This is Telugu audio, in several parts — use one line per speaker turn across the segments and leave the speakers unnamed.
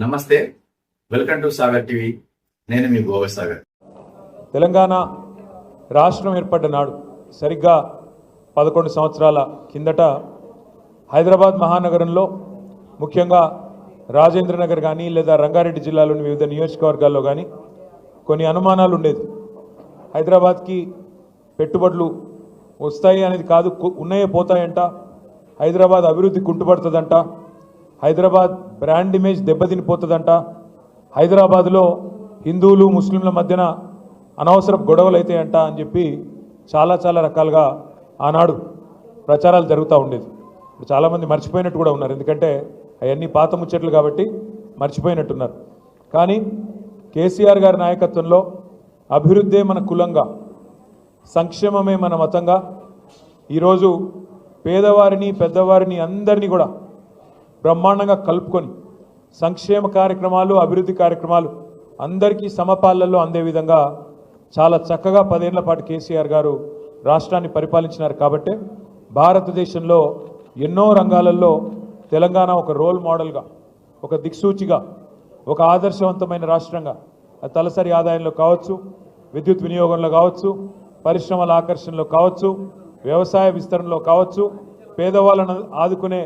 నమస్తే, వెల్కమ్ టు సాగర్ టీవీ. నేను మీ గోవా సాగర్.
తెలంగాణ రాష్ట్రం ఏర్పడ్డ నాడు సరిగ్గా 11 సంవత్సరాల కిందట హైదరాబాద్ మహానగరంలో ముఖ్యంగా రాజేంద్ర నగర్ కానీ లేదా రంగారెడ్డి జిల్లాలోని వివిధ నియోజకవర్గాల్లో కానీ కొన్ని అనుమానాలు ఉండేది. హైదరాబాద్కి పెట్టుబడులు వస్తాయి అనేది కాదు, ఉన్నాయే పోతాయంట, హైదరాబాద్ అభివృద్ధి కుంటుపడుతుందంట, హైదరాబాద్ బ్రాండ్ ఇమేజ్ దెబ్బతినిపోతుందంట, హైదరాబాద్లో హిందువులు ముస్లింల మధ్యన అనవసర గొడవలు అవుతాయంట అని చెప్పి చాలా రకాలుగా ఆనాడు ప్రచారాలు జరుగుతూ ఉండేది. ఇప్పుడు చాలామంది మర్చిపోయినట్టు కూడా ఉన్నారు, ఎందుకంటే అవన్నీ పాత ముచ్చట్లు కాబట్టి మర్చిపోయినట్టున్నారు. కానీ కేసీఆర్ గారి నాయకత్వంలో అభివృద్ధే మన కులంగా, సంక్షేమమే మన మతంగా ఈరోజు పేదవారిని పెద్దవారిని అందరినీ కూడా బ్రహ్మాండంగా కలుపుకొని సంక్షేమ కార్యక్రమాలు అభివృద్ధి కార్యక్రమాలు అందరికీ సమపాలనలో అందే విధంగా చాలా చక్కగా 10 ఏళ్ల పాటు కేసీఆర్ గారు రాష్ట్రాన్ని పరిపాలించినారు. కాబట్టే భారతదేశంలో ఎన్నో రంగాలలో తెలంగాణ ఒక రోల్ మోడల్గా, ఒక దిక్సూచిగా, ఒక ఆదర్శవంతమైన రాష్ట్రంగా, తలసరి ఆదాయంలో కావచ్చు, విద్యుత్ వినియోగంలో కావచ్చు, పరిశ్రమల ఆకర్షణలో కావచ్చు, వ్యవసాయ విస్తరణలో కావచ్చు, పేదవాళ్ళను ఆదుకునే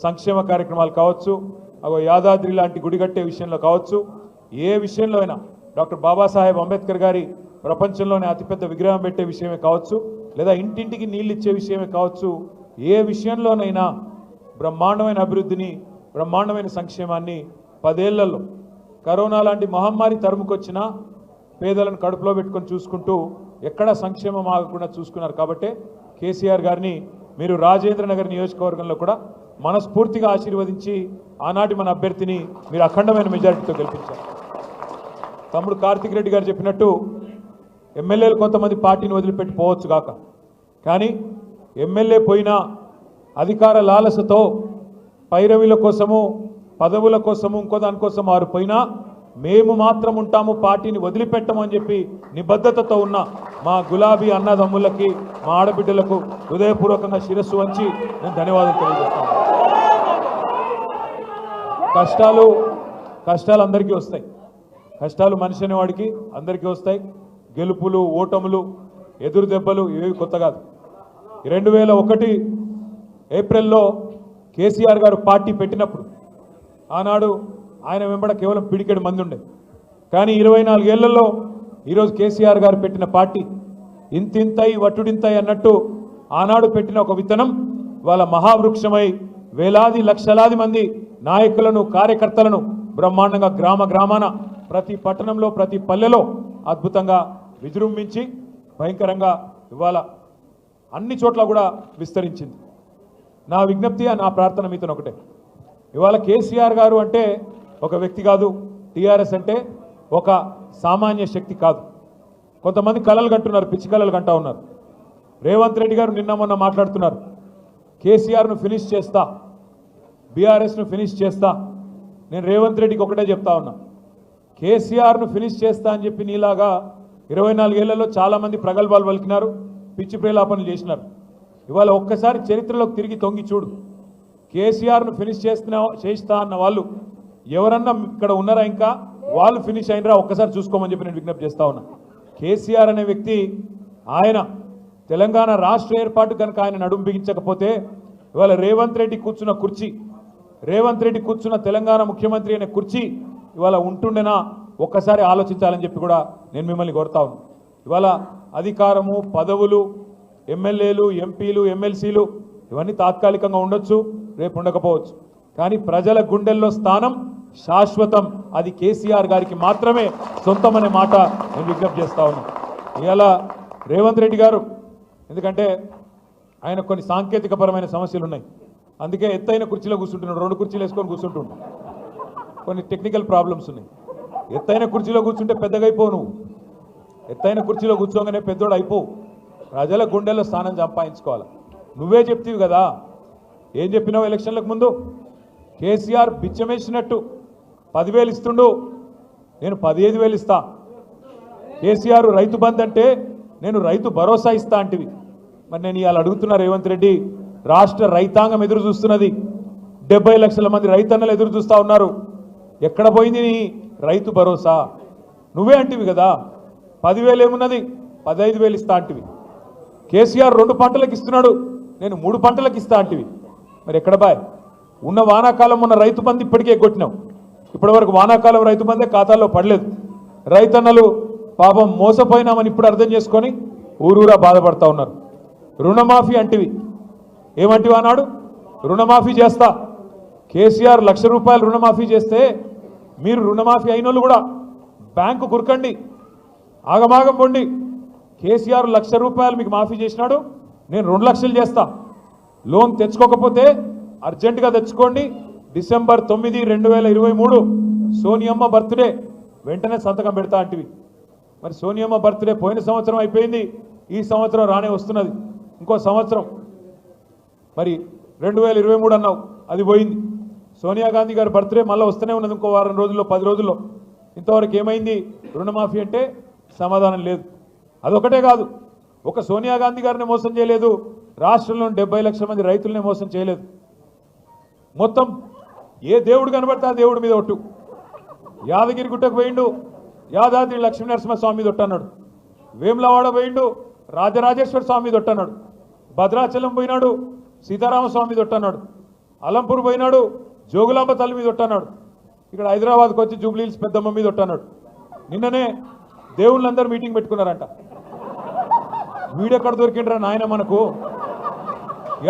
సంక్షేమ కార్యక్రమాలు కావచ్చు, యాదాద్రి లాంటి గుడి కట్టే విషయంలో కావచ్చు, ఏ విషయంలో అయినా డాక్టర్ బాబాసాహెబ్ అంబేద్కర్ గారి ప్రపంచంలోనే అతిపెద్ద విగ్రహం పెట్టే విషయమే కావచ్చు, లేదా ఇంటింటికి నీళ్ళు ఇచ్చే విషయమే కావచ్చు, ఏ విషయంలోనైనా బ్రహ్మాండమైన అభివృద్ధిని, బ్రహ్మాండమైన సంక్షేమాన్ని 10 ఏళ్లలో కరోనా లాంటి మహమ్మారి తరుముకొచ్చినా పేదలను కడుపులో పెట్టుకొని చూసుకుంటూ ఎక్కడ సంక్షేమం ఆగకుండా చూసుకున్నారు. కాబట్టి కేసీఆర్ గారిని మీరు రాజేంద్ర నగర్ నియోజకవర్గంలో కూడా మనస్ఫూర్తిగా ఆశీర్వదించి ఆనాటి మన అభ్యర్థిని మీరు అఖండమైన మెజారిటీతో గెలిపించారు. తమ్ముడు కార్తిక్ రెడ్డి గారు చెప్పినట్టు ఎమ్మెల్యేలు కొంతమంది పార్టీని వదిలిపెట్టి పోవచ్చు కాక, కానీ ఎమ్మెల్యే పోయినా అధికార లాలసతో పైరవీల కోసము పదవుల కోసము ఇంకో దానికోసం వారు పోయినా మేము మాత్రం ఉంటాము, పార్టీని వదిలిపెట్టమని చెప్పి నిబద్ధతతో ఉన్న మా గులాబీ అన్నదమ్ములకి, మా ఆడబిడ్డలకు హృదయపూర్వకంగా శిరస్సు వంచి నేను ధన్యవాదాలు తెలియజేస్తాను. కష్టాలు అందరికీ వస్తాయి, కష్టాలు మనిషి అనేవాడికి అందరికీ వస్తాయి. గెలుపులు ఓటములు ఎదురు దెబ్బలు ఇవి కొత్త కాదు. 2001 ఏప్రిల్లో కేసీఆర్ గారు పార్టీ పెట్టినప్పుడు ఆనాడు ఆయన వెంబడ కేవలం పిడికెడు మంది ఉండే, కానీ 24 ఏళ్లలో ఈరోజు కేసీఆర్ గారు పెట్టిన పార్టీ ఇంతింతై వట్టుడింతై అన్నట్టు ఆనాడు పెట్టిన ఒక విత్తనం వాళ్ళ మహావృక్షమై వేలాది లక్షలాది మంది నాయకులను కార్యకర్తలను బ్రహ్మాండంగా గ్రామాన ప్రతి పట్టణంలో ప్రతి పల్లెలో అద్భుతంగా విజృంభించి భయంకరంగా ఇవాళ అన్ని చోట్ల కూడా విస్తరించింది. నా విజ్ఞప్తి, నా ప్రార్థన మీతో ఒకటే, ఇవాళ కేసీఆర్ గారు అంటే ఒక వ్యక్తి కాదు, టీఆర్ఎస్ అంటే ఒక సామాన్య శక్తి కాదు. కొంతమంది కలలు కంటున్నారు, పిచ్చి కలలు కంటా ఉన్నారు. రేవంత్ రెడ్డి గారు నిన్న మొన్న మాట్లాడుతున్నారు, కేసీఆర్ను ఫినిష్ చేస్తా, బీఆర్ఎస్ను ఫినిష్ చేస్తా. నేను రేవంత్ రెడ్డికి ఒకటే చెప్తా ఉన్నా, కేసీఆర్ను ఫినిష్ చేస్తా అని చెప్పి నీలాగా 24 ఏళ్లలో చాలామంది ప్రగల్భాలు పలికినారు, పిచ్చి ప్రేలాపనలు చేసినారు. ఇవాళ ఒక్కసారి చరిత్రలోకి తిరిగి తొంగి చూడు, కేసీఆర్ను ఫినిష్ చేస్తా అన్న వాళ్ళు ఎవరన్నా ఇక్కడ ఉన్నారా, ఇంకా వాళ్ళు ఫినిష్ అయినరా ఒక్కసారి చూసుకోమని చెప్పి నేను విజ్ఞప్తి చేస్తా ఉన్నా. కేసీఆర్ అనే వ్యక్తి ఆయన తెలంగాణ రాష్ట్ర ఏర్పాటు కనుక ఆయన నడుము బిగించకపోతే ఇవాళ రేవంత్ రెడ్డి కూర్చున్న తెలంగాణ ముఖ్యమంత్రి అనే కుర్చీ ఇవాళ ఉంటుండేనా ఒక్కసారి ఆలోచించాలని చెప్పి కూడా నేను మిమ్మల్ని కోరుతా ఉన్నాను. ఇవాళ అధికారము పదవులు ఎమ్మెల్యేలు ఎంపీలు ఎమ్మెల్సీలు ఇవన్నీ తాత్కాలికంగా ఉండొచ్చు, రేపు ఉండకపోవచ్చు, కానీ ప్రజల గుండెల్లో స్థానం శాశ్వతం. అది కేసీఆర్ గారికి మాత్రమే సొంతమనే మాట నేను విజ్ఞప్తి చేస్తా ఉన్నాను. ఇవాళ రేవంత్ రెడ్డి గారు, ఎందుకంటే ఆయన కొన్ని సాంకేతికపరమైన సమస్యలు ఉన్నాయి, అందుకే ఎత్తైన కుర్చీలో కూర్చుంటున్నాడు, 2 కుర్చీలు వేసుకొని కూర్చుంటుండు, కొన్ని టెక్నికల్ ప్రాబ్లమ్స్ ఉన్నాయి. ఎత్తైన కుర్చీలో కూర్చుంటే పెద్దగా అయిపోవు, నువ్వు ఎత్తైన కుర్చీలో కూర్చోగానే పెద్దోడు అయిపోవు, ప్రజల గుండెల్లో స్థానం సంపాదించుకోవాలి. నువ్వే చెప్తీవి కదా, ఏం చెప్పినావు ఎలక్షన్లకు ముందు? కేసీఆర్ బిచ్చమేసినట్టు 10,000 ఇస్తుండు, నేను 15,000 ఇస్తా. కేసీఆర్ రైతు బంధు అంటే నేను రైతు భరోసా ఇస్తా అంటివి, మరి నేను ఇవాళ అడుగుతున్నా రేవంత్ రెడ్డి, రాష్ట్ర రైతాంగం ఎదురు చూస్తున్నది, 70 లక్షల మంది రైతన్నలు ఎదురు చూస్తూ ఉన్నారు. ఎక్కడ పోయింది నీ రైతు భరోసా? నువ్వే అంటివి కదా 10,000 ఏమున్నది, 15,000 ఇస్తా అంటివి. కేసీఆర్ 2 పంటలకు ఇస్తున్నాడు, నేను 3 పంటలకు ఇస్తా అంటివి. మరి ఎక్కడ బాయ్? ఉన్న వానాకాలం ఉన్న రైతు బంధు ఇప్పటికే ఎగ్గొట్టినావు. ఇప్పటివరకు వానాకాలం రైతు బంధే ఖాతాల్లో పడలేదు. రైతన్నలు పాపం మోసపోయినామని ఇప్పుడు అర్థం చేసుకొని ఊరూరా బాధపడతా ఉన్నారు. రుణమాఫీ అంటివి, ఏమంటివి అన్నాడు? రుణమాఫీ చేస్తా. కేసీఆర్ ₹1,00,000 రుణమాఫీ చేస్తే మీరు రుణమాఫీ అయిన వాళ్ళు కూడా బ్యాంకు కురకండి, ఆగమాగం పొండి. కేసీఆర్ ₹1,00,000 మీకు మాఫీ చేసినాడు, నేను 2 లక్షలు చేస్తా. లోన్ తెచ్చుకోకపోతే అర్జెంటుగా తెచ్చుకోండి. డిసెంబర్ 9, 2023 సోనియమ్మ బర్త్డే, వెంటనే సంతకం పెడతా అంటివి. మరి సోనియమ్మ బర్త్డే పోయిన సంవత్సరం అయిపోయింది, ఈ సంవత్సరం రానే వస్తున్నది, ఇంకో సంవత్సరం. మరి 2023 అన్నావు, అది పోయింది. సోనియా గాంధీ గారి బర్త్డే మళ్ళీ వస్తూనే ఉన్నది, ఇంకో వారం రోజుల్లో 10 రోజుల్లో. ఇంతవరకు ఏమైంది? రుణమాఫీ అంటే సమాధానం లేదు. అదొకటే కాదు, ఒక సోనియా గాంధీ గారిని మోసం చేయలేదు, రాష్ట్రంలోని 70 లక్షల మంది రైతులనే మోసం చేయలేదు. మొత్తం ఏ దేవుడు కనబడితే ఆ దేవుడి మీద ఒట్టు. యాదగిరి గుట్టకు పోయిండు, యాదాద్రి లక్ష్మీనరసింహస్వామి మీద ఒట్టన్నాడు. వేములవాడ పోయిండు, రాజరాజేశ్వర స్వామి మీద ఒట్టన్నాడు. భద్రాచలం పోయినాడు, సీతారామస్వామి మీద ఒట్టన్నాడు. అలంపూర్ పోయినాడు, జోగులాంబ తల్లి మీద ఒట్టన్నాడు. ఇక్కడ హైదరాబాద్కి వచ్చి జూబ్లీహిల్స్ పెద్దమ్మ మీద ఒట్టన్నాడు. నిన్ననే దేవుళ్ళందరూ మీటింగ్ పెట్టుకున్నారంట. వీడెక్కడ దొరికిండ్రా నాయన, మనకు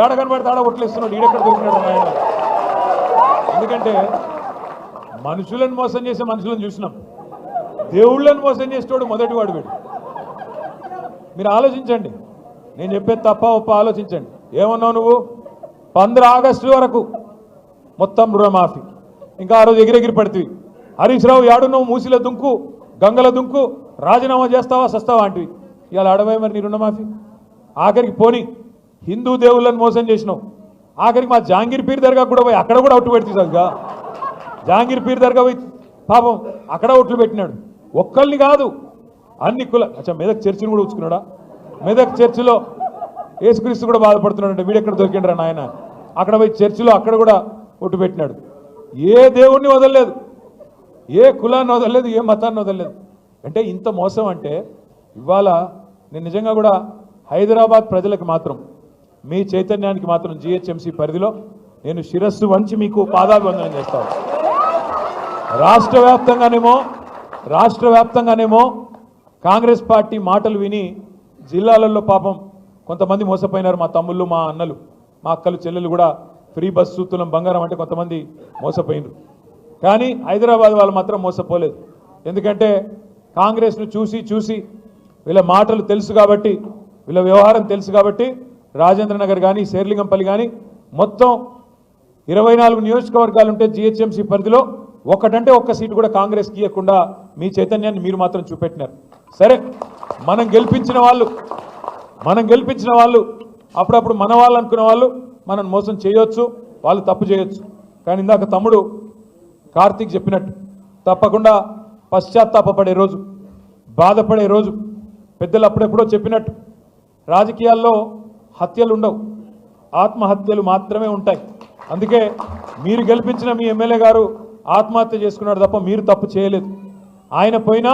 ఏడ కనబడితే ఆడ ఒట్లేస్తున్నాడు, ఈడెక్కడ దొరికినాడు నాయన. ఎందుకంటే మనుషులను మోసం చేసే మనుషులను చూసినాం, దేవుళ్ళని మోసం చేసేటోడు మొదటివాడు వీడు. మీరు ఆలోచించండి, నేను చెప్పేది తప్ప ఒప్ప ఆలోచించండి. ఏమన్నావు నువ్వు? 15 ఆగస్టు వరకు మొత్తం రుణమాఫీ. ఇంకా ఆ రోజు ఎగిరెగిరి పడుతుంది. హరీష్ రావు ఏడున్నావు, మూసిల దుంకు, గంగల దుంకు, రాజీనామా చేస్తావా సస్తావా అంటివి. ఇవాళ అడవై మరి నీ రుణమాఫీ. ఆఖరికి పోని హిందూ దేవుళ్ళని మోసం చేసినావు. ఆఖరికి మా జాంగీర్ పీర్ దర్గా కూడా పోయి అక్కడ కూడా ఒట్టు పెడుతుంది సరిగ్గా. జాంగీర్ పీర్ దర్గా పోయి పాపం అక్కడ ఒట్లు పెట్టినాడు. ఒక్కరిని కాదు, అన్ని కుల. అచ్చా, మెదక్ చర్చిని కూడా ఉంచుకున్నాడా? మెదక్ చర్చిలో యేసుక్రీస్తు కూడా బాధపడుతున్నాడంటే వీడెక్కడ దొరికిండ్రా నాయన. అక్కడ పోయి చర్చిలో అక్కడ కూడా ఒట్టు పెట్టినాడు. ఏ దేవుణ్ణి వదలలేదు, ఏ కులాన్ని వదలలేదు, ఏ మతాన్ని వదలలేదు. అంటే ఇంత మోసం అంటే ఇవాళ నేను నిజంగా కూడా హైదరాబాద్ ప్రజలకు మాత్రం, మీ చైతన్యానికి మాత్రం జిహెచ్ఎంసీ పరిధిలో నేను శిరస్సు వంచి మీకు పాదాభివందనం చేస్తాను. రాష్ట్ర వ్యాప్తంగానేమో కాంగ్రెస్ పార్టీ మాటలు విని జిల్లాలలో పాపం కొంతమంది మోసపోయినారు. మా తమ్ముళ్ళు, మా అన్నలు, మా అక్కలు, చెల్లెలు కూడా ఫ్రీ బస్సు, తులం బంగారం అంటే కొంతమంది మోసపోయినారు. కానీ హైదరాబాద్ వాళ్ళు మాత్రం మోసపోలేదు. ఎందుకంటే కాంగ్రెస్ను చూసి వీళ్ళ మాటలు తెలుసు కాబట్టి, వీళ్ళ వ్యవహారం తెలుసు కాబట్టి రాజేంద్ర నగర్ కానీ, శేర్లింగంపల్లి కానీ మొత్తం 24 నియోజకవర్గాలు ఉంటే జిహెచ్ఎంసీ పరిధిలో ఒకటంటే ఒక్క సీటు కూడా కాంగ్రెస్కి ఇవ్వకుండా మీ చైతన్యాన్ని మీరు మాత్రం చూపెట్టినారు. సరే, మనం గెలిపించిన వాళ్ళు అప్పుడప్పుడు మన వాళ్ళు అనుకునే వాళ్ళు మనం మోసం చేయొచ్చు, వాళ్ళు తప్పు చేయొచ్చు. కానీ ఇందాక తమ్ముడు కార్తీక్ చెప్పినట్టు తప్పకుండా పశ్చాత్తాపపడే రోజు, బాధపడే రోజు. పెద్దలు అప్పుడెప్పుడో చెప్పినట్టు రాజకీయాల్లో హత్యలు ఉండవు, ఆత్మహత్యలు మాత్రమే ఉంటాయి. అందుకే మీరు గెలిపించిన మీ ఎమ్మెల్యే గారు ఆత్మహత్య చేసుకున్నాడు తప్ప మీరు తప్పు చేయలేదు. ఆయన పోయినా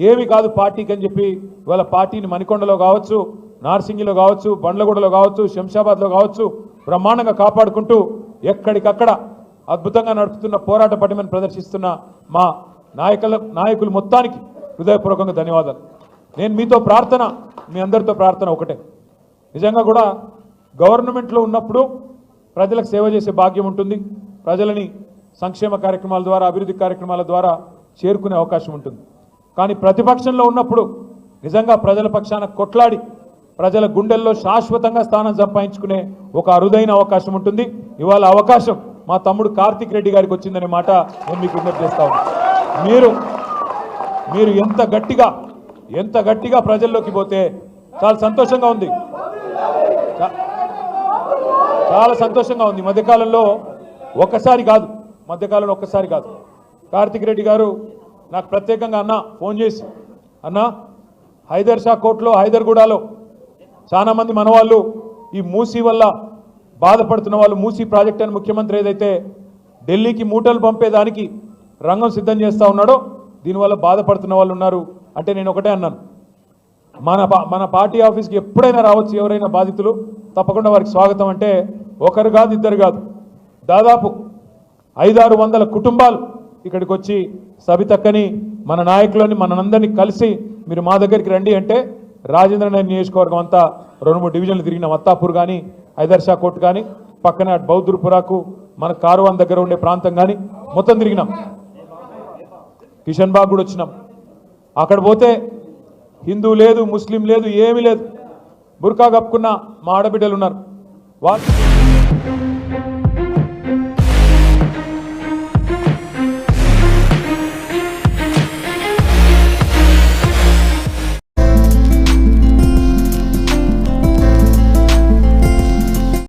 ఏమి కాదు పార్టీకి అని చెప్పి ఇవాళ పార్టీని మణికొండలో కావచ్చు, నార్సింగిలో కావచ్చు, బండ్లగూడలో కావచ్చు, శంషాబాద్లో కావచ్చు బ్రహ్మాండంగా కాపాడుకుంటూ ఎక్కడికక్కడ అద్భుతంగా నడుపుతున్న పోరాట పటిమను ప్రదర్శిస్తున్న మా నాయకులు మొత్తానికి హృదయపూర్వకంగా ధన్యవాదాలు. నేను మీతో ప్రార్థన, మీ అందరితో ప్రార్థన ఒకటే. నిజంగా కూడా గవర్నమెంట్లో ఉన్నప్పుడు ప్రజలకు సేవ చేసే భాగ్యం ఉంటుంది. ప్రజలని సంక్షేమ కార్యక్రమాల ద్వారా, అభివృద్ధి కార్యక్రమాల ద్వారా చేరుకునే అవకాశం ఉంటుంది. కానీ ప్రతిపక్షంలో ఉన్నప్పుడు నిజంగా ప్రజల పక్షాన కొట్లాడి ప్రజల గుండెల్లో శాశ్వతంగా స్థానం సంపాదించుకునే ఒక అరుదైన అవకాశం ఉంటుంది. ఇవాళ అవకాశం మా తమ్ముడు కార్తీక్ రెడ్డి గారికి వచ్చిందనే మాట నేను మీకు విజ్ఞప్తి చేస్తా ఉన్నాను. మీరు ఎంత గట్టిగా ప్రజల్లోకి పోతే చాలా సంతోషంగా ఉంది. చాలా సంతోషంగా ఉంది. మధ్యకాలంలో ఒక్కసారి కాదు కార్తీక్ రెడ్డి గారు నాకు ప్రత్యేకంగా ఫోన్ చేసి హైదర్ షా కోర్టులో, హైదర్గూడలో చాలా మంది మన వాళ్ళు ఈ మూసీ వల్ల బాధపడుతున్న వాళ్ళు, మూసీ ప్రాజెక్ట్ అని ముఖ్యమంత్రి ఏదైతే ఢిల్లీకి మూటలు పంపేదానికి రంగం సిద్ధం చేస్తూ ఉన్నాడో దీనివల్ల బాధపడుతున్న వాళ్ళు ఉన్నారు. అంటే నేను ఒకటే అన్నాను, మన పార్టీ ఆఫీస్కి ఎప్పుడైనా రావచ్చు ఎవరైనా బాధితులు, తప్పకుండా వారికి స్వాగతం. అంటే ఒకరు కాదు, ఇద్దరు కాదు, దాదాపు 500-600 కుటుంబాలు ఇక్కడికి వచ్చి సబితక్కని, మన నాయకులని, మనందరినీ కలిసి మీరు మా దగ్గరికి రండి అంటే రాజేంద్ర నగర్ నియోజకవర్గం అంతా 2-3 డివిజన్లు తిరిగినాం. అత్తాపూర్ కానీ, హైదర్షా కోట్ కానీ, పక్కన బౌద్ధుర్పురాకు మన కారువాన్ దగ్గర ఉండే ప్రాంతం కానీ మొత్తం తిరిగినాం. కిషన్ బాగ్ కూడా వచ్చినాం. అక్కడ పోతే హిందూ లేదు, ముస్లిం లేదు, ఏమీ లేదు, బుర్కా కప్పుకున్న మా ఆడబిడ్డలు ఉన్నారు. వాళ్ళు